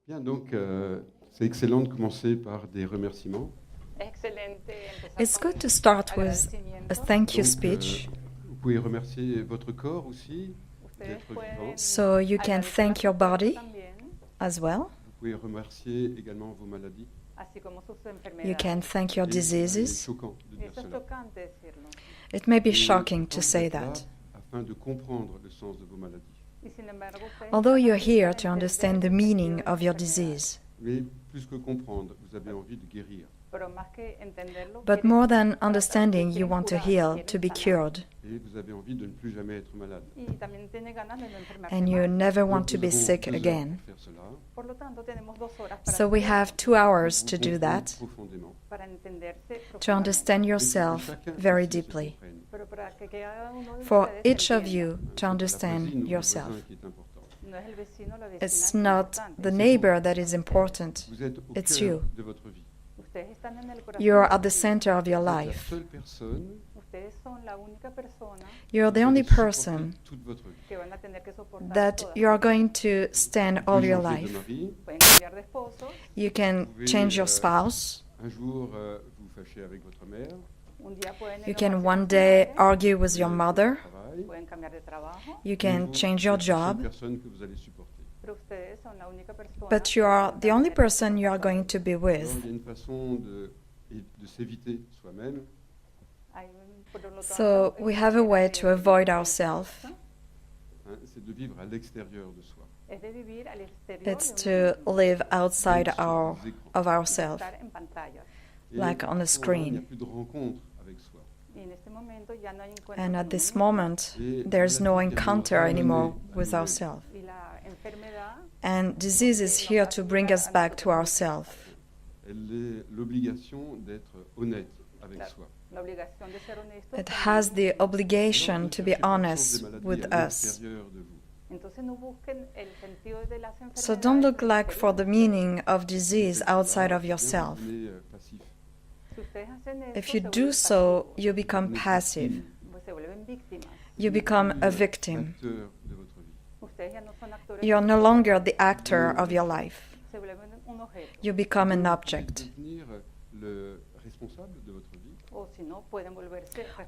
Bien, donc c'est excellent de commencer par des remerciements. It's good to start with a thank you Donc, speech. vous pouvez remercier votre corps aussi d'être vivant. So you can thank your body as well. Vous pouvez remercier également vos maladies. You can thank your Et c'est diseases. choquant de dire cela. It may be Et shocking to pourtant, say vous êtes là that. afin de comprendre le sens de vos maladies. Although you're here to understand the meaning of your disease. Mais plus que comprendre, vous avez envie de guérir. But more than understanding, you want to heal, to be cured. Et vous avez envie de ne plus jamais être malade. And you never want to Nous be avons sick 2 heures again. pour faire cela. So we have 2 hours to do Vous that, profondément. to understand yourself very deeply. For each of you to understand yourself. It's not the neighbor that is important, Vous êtes au it's cœur you. de votre vie. You're at the center of your Vous êtes la life. seule personne You're the qui only va supporter person toute votre vie. that you're going to stand Vous all pouvez your changer de life. mari. You can change your spouse. Un jour, vous fâchez avec votre mère. You can one day argue with your mother. Travail. You Et can vous, change your c'est la seule job. personne que vous allez supporter. But you are the only person you are going to be Alors, with. il y a une façon de s'éviter soi-même. So we have a way to avoid ourselves. Hein, c'est de vivre à l'extérieur de soi. It's to live outside Sur les écrans. of ourselves, Et like on a à ce moment-là, il n'y a screen. plus de rencontre avec soi. And at this moment, Et there's no la maladie vient nous encounter ramener anymore à with nous-mêmes. ourselves. And disease is here to bring us back to ourselves. Elle est l'obligation d'être honnête avec soi. It has the obligation to be honest with us. So don't look like for the meaning of disease outside of yourself. If you do so, you become passive. You become a victim. You're no longer the actor of your life. You become an object.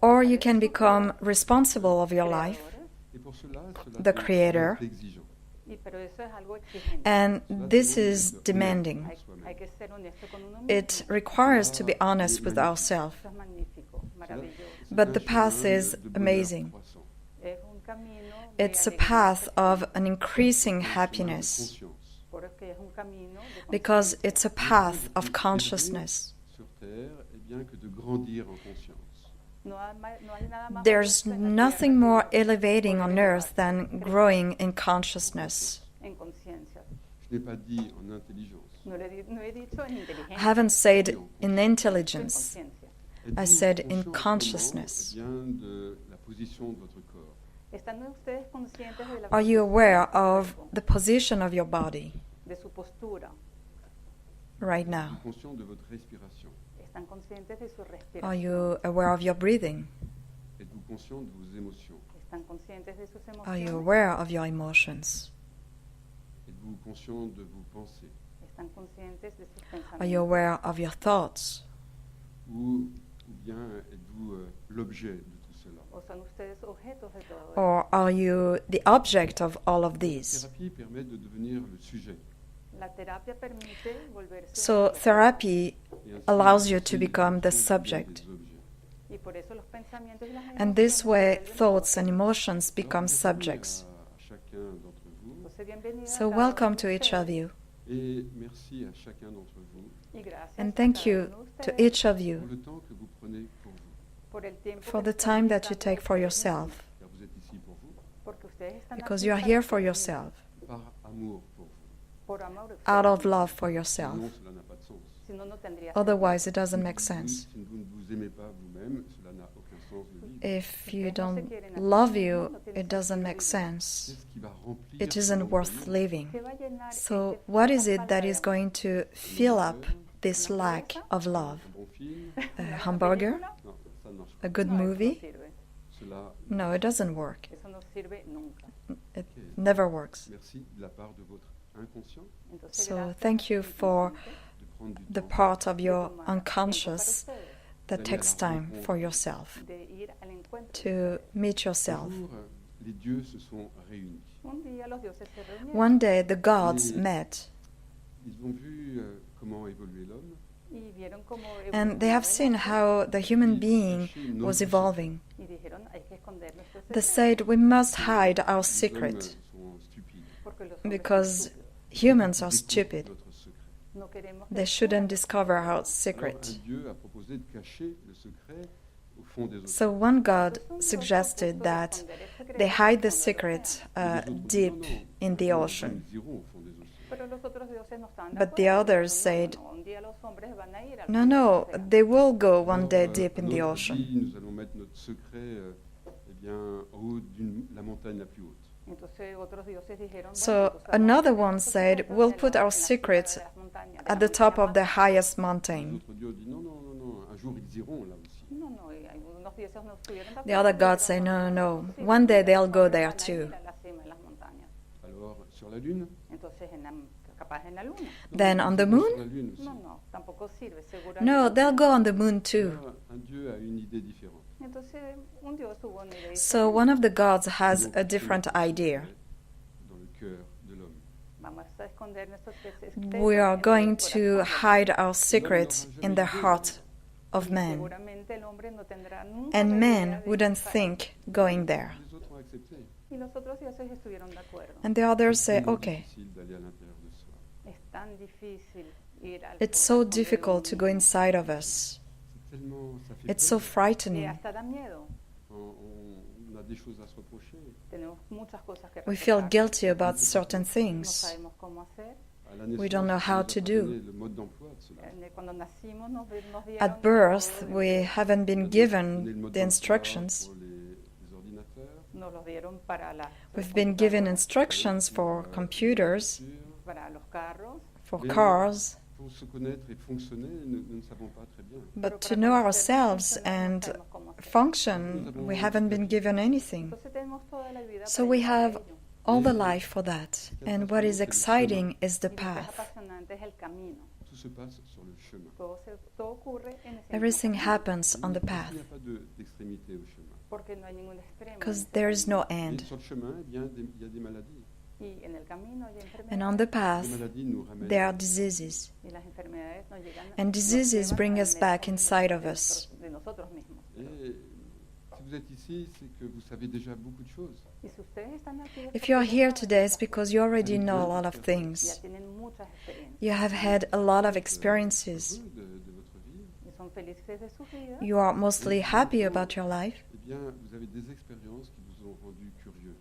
Or you can become responsible of your life, the creator. And this is demanding. It requires to be honest with ourselves. But the path is amazing. It's a path of an increasing happiness because it's a path of consciousness. There's nothing more elevating on earth than growing in consciousness. I haven't said in intelligence. I said in consciousness. Are you aware of the position of your body right now? Are you aware of your breathing? Are you aware of your emotions? Are you aware of your thoughts? Or are you the object of all of these? So therapy allows you to become the subject. And this way, thoughts and emotions become subjects. So welcome to each of you. And thank you to each of you for the time that you take for yourself, because you are here for yourself, out of love for yourself. Otherwise, it doesn't make sense. If you don't love you, it doesn't make sense. It isn't worth living. So what is it that is going to fill up this lack of love? A hamburger? A good movie? No, it doesn't work. It never works. inconscient, So thank you for de prendre du the temps part of your unconscious that takes time for yourself, to meet yourself. Un jour, les dieux se sont réunis. One day the gods met, Ils ont vu comment évoluait l'homme. and they have seen how the human being was evolving. They said, we must hide our Les hommes secret sont stupides. because humans are stupid. Notre secret. They shouldn't discover our Alors, secret. un dieu a proposé de cacher le secret au fond des océans. So one god suggested that they hide the secret deep in the ocean. Ils iront au fond des océans. But the others said, no, they will go one day deep in the Notre ocean. vie, nous allons mettre notre secret en haut de la montagne la plus haute. So another one said, we'll put our secret at the top of the highest Les mountain. autres dieux ont dit non, un jour ils iront là aussi. The other gods say, no, one day they'll go there too. Alors, sur la Lune Then on the Sur moon? la Lune aussi. No, they'll go on the moon too. Alors, un dieu a une idée différente. So one of the gods has a different idea. Dans le cœur de l'homme. We are going to hide our secret in the heart of man. And man wouldn't think going there. Les autres ont accepté. And the others say, C'est okay, difficile d'aller à l'intérieur de soi. it's so difficult to go inside of us. C'est tellement, ça fait It's peur. so frightening. On a des choses à se reprocher. We feel guilty about certain things. À la We don't know naissance, how on to nous do. apprenait le mode d'emploi de cela. At birth, we haven't been On a donné le given mode the d'emploi instructions. pour les ordinateurs, We've been given instructions for computers, for Mais cars, pour se connaître et fonctionner, nous ne savons pas très bien. but to know ourselves and function, we haven't been given anything. So we have all the life for that. And what is exciting is the path. Tout se passe sur le chemin. Everything happens on the Il path n'y a pas d'extrémité au chemin. because there is no Et end. sur le chemin, eh bien, il y a des maladies. And on the Les path, maladies nous ramènent. there are diseases. And diseases bring us back inside of us. Et si vous êtes ici, c'est que vous savez déjà beaucoup de choses. If you're here today, it's because you already know a lot of things. You have had a lot of experiences. Heureux de votre vie, You are mostly happy about your life. eh bien, vous avez des expériences qui vous ont rendu curieux.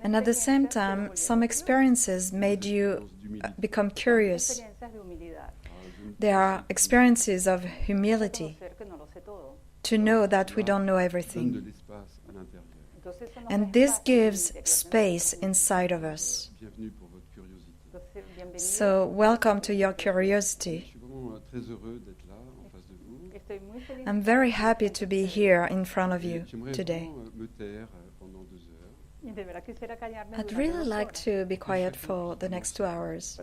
And at the same time, some experiences made you become curious. There are experiences of humility, to know that we don't know Donne de everything. l'espace à l'intérieur. And this gives space inside of us. Bienvenue pour votre curiosité. So, welcome to your Je curiosity. suis vraiment très heureux d'être là, en face de vous. I'm very happy to be here in front of you Et j'aimerais today. vraiment me taire pendant 2 heures. I'd really like to be quiet for the next 2 hours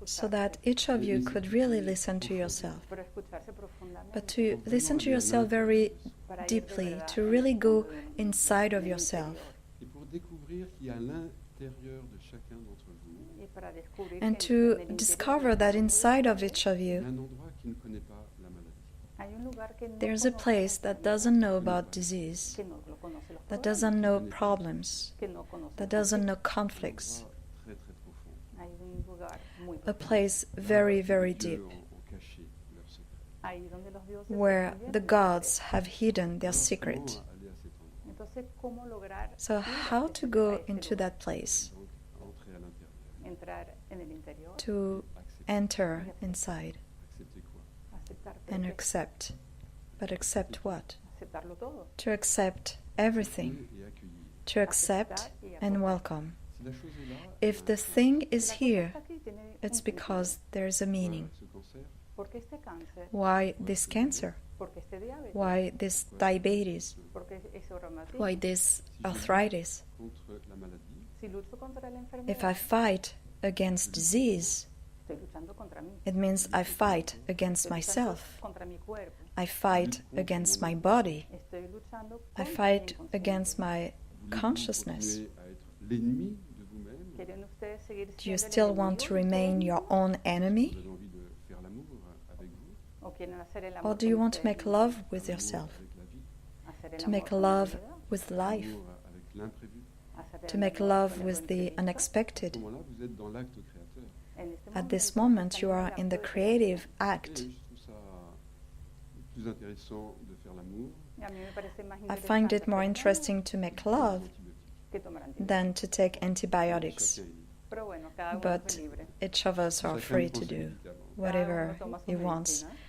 so that each of you could really listen to yourself. But to listen to yourself very deeply, to really go inside of yourself, Et pour découvrir qu'il y a à l'intérieur de chacun d'entre vous, and to discover that inside of each of il y a you, un endroit qui ne connaît pas la maladie. there's a place that doesn't know about disease, that doesn't know problems, that doesn't know conflicts, Un endroit très très profond. a place very, very Les dieux deep, ont caché leur secret. where the gods have hidden their Alors, secret. comment aller à cet endroit? So, how to go into that place, Donc, entrer à l'intérieur. to enter inside Accepter quoi? and accept. But accept what? Aceptarlo todo. To accept everything, Et accueillir. to accept and welcome. Si la chose est là, If the thing is here, Está aquí, tiene it's un because there's a meaning. ce cancer, sentido. ¿Por qué este cáncer? Why this cancer? ¿Por qué este diabetes? Why this diabetes? ¿Por qué ese reumatismo? Why this arthritis? contre la maladie, Si lucho contra la If I enfermedad, fight against disease, estoy luchando contra mí. it means I fight against Estoy luchando myself. contra mi cuerpo. I fight against my body. Estoy luchando I contra mi fight inconsciente. against my Voulez-vous consciousness. continuer à être l'ennemi de vous-même? ¿Quieren ustedes seguir Do you siendo el still want enemigo to de ustedes remain your mismos? own Vous enemy? avez envie de faire l'amour avec vous? ¿O quieren hacer el Or amor do you con want to ustedes make mismos? love with L'amour yourself? avec la vie, Hacer el To amor make con la love vida, with life? l'amour avec l'imprévu. hacer To el make amor love con lo with the imprevisto. À ce unexpected? moment-là, vous êtes dans l'acte créateur. En este At this momento, moment, están you en are el in the acto de creative Et act. je trouve ça plus intéressant de faire l'amour creación. A mí me parece más I find it interesante more hacer el amor interesting to make que de prendre love des antibiotiques. que tomar antibióticos. than to take antibiotics. Chacun est libre. Pero bueno, cada uno But es libre. each of us are Chacun free prend to ses do médicaments. Cada uno whatever toma su he wants. medicina.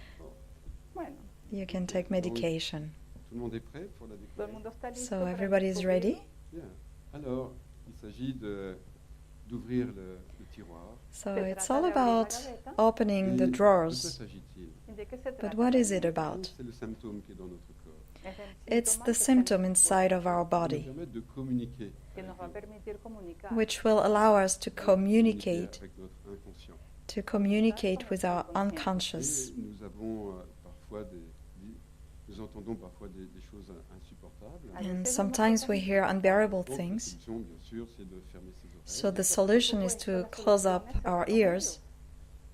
Bueno, You can take medication. Tout le monde est prêt pour la todo el découverte? mundo está listo So para everybody is ready? descubrirlo. Bien. Alors, il s'agit d'ouvrir le tiroir. So Se it's trata all de abrir la about gaveta. opening Et the de quoi drawers. s'agit-il? ¿Y de qué se But trata? what is it Donc, about? c'est le symptôme qui est dans notre corps. Es el It's síntoma the que está en symptom nuestro inside of our Qui nous body, permet de communiquer. que nos va a avec permitir comunicar which will allow us to communicate, avec notre inconscient. to communicate with our Et unconscious. nous avons parfois nous entendons parfois des choses insupportables. And sometimes we hear unbearable Donc, la things. solution, bien sûr, c'est de fermer ses oreilles. So the solution is to close up our ears,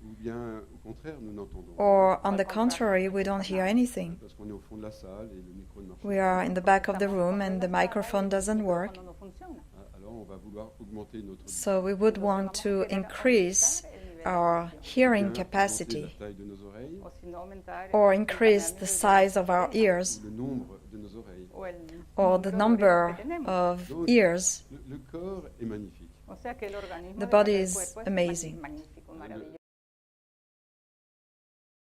Ou bien, au contraire, nous n'entendons or on the contrary, we don't hear anything. parce qu'on est au fond de la salle et le micro ne marche We pas. are in the back of the room and the microphone doesn't work. Cuando no funciona. Alors, on va vouloir augmenter notre So we would want to increase our hearing capacity, la taille de nos oreilles O si no, aumentar or el increase tamaño the de size of our las ears, ou le nombre de nos oreilles. o el or the número de number orejas que tenemos. of ears. Le corps est magnifique. O sea que el organismo The del body cuerpo is es amazing. magnífico.